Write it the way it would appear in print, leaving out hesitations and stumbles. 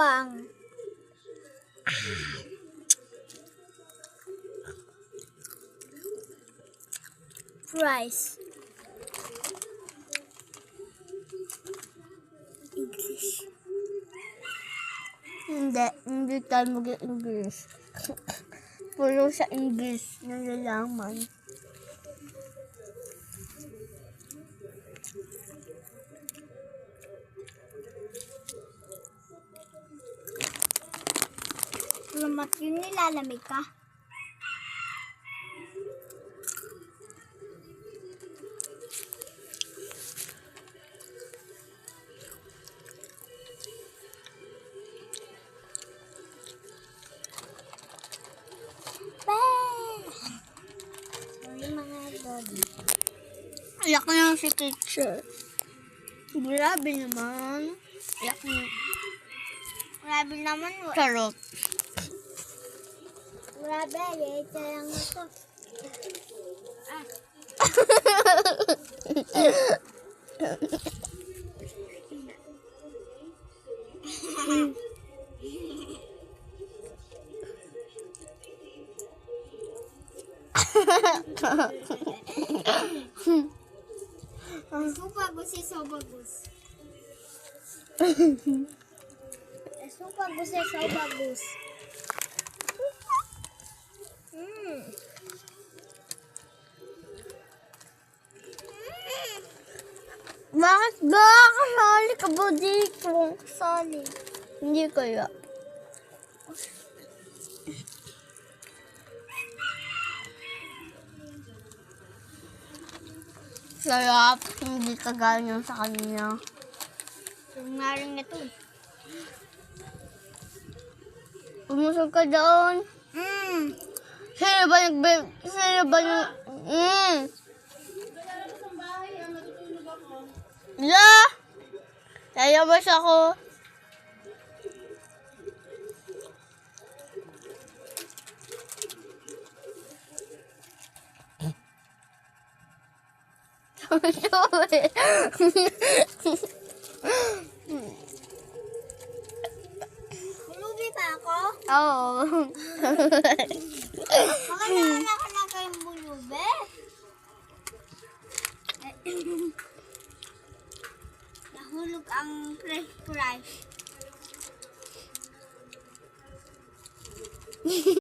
lang. Fries. English. Hindi tayo mag-English. Puro sa English nalalaman. Salamat yun, nilalamig ka. Sorry mga dodi. Ayak na lang si teacher. Grabe naman. Ayak na. Grabe naman. Charot. Grabe, ito lang ito. Ah. So bagus eh, so bagus. So bagus eh, so bagus. Bakit ba? Kasali ka ba dito? Kasali. Hindi kaya. Sarap. Hindi kagaya sa kanya. Yung naring ito. Umusog ka doon. Sino ba Sino ba yung... La! Yayabas ako. Hulubi pa ako? Oo. Makakala ka na kayong bulubi? Nahulog ang fresh fries.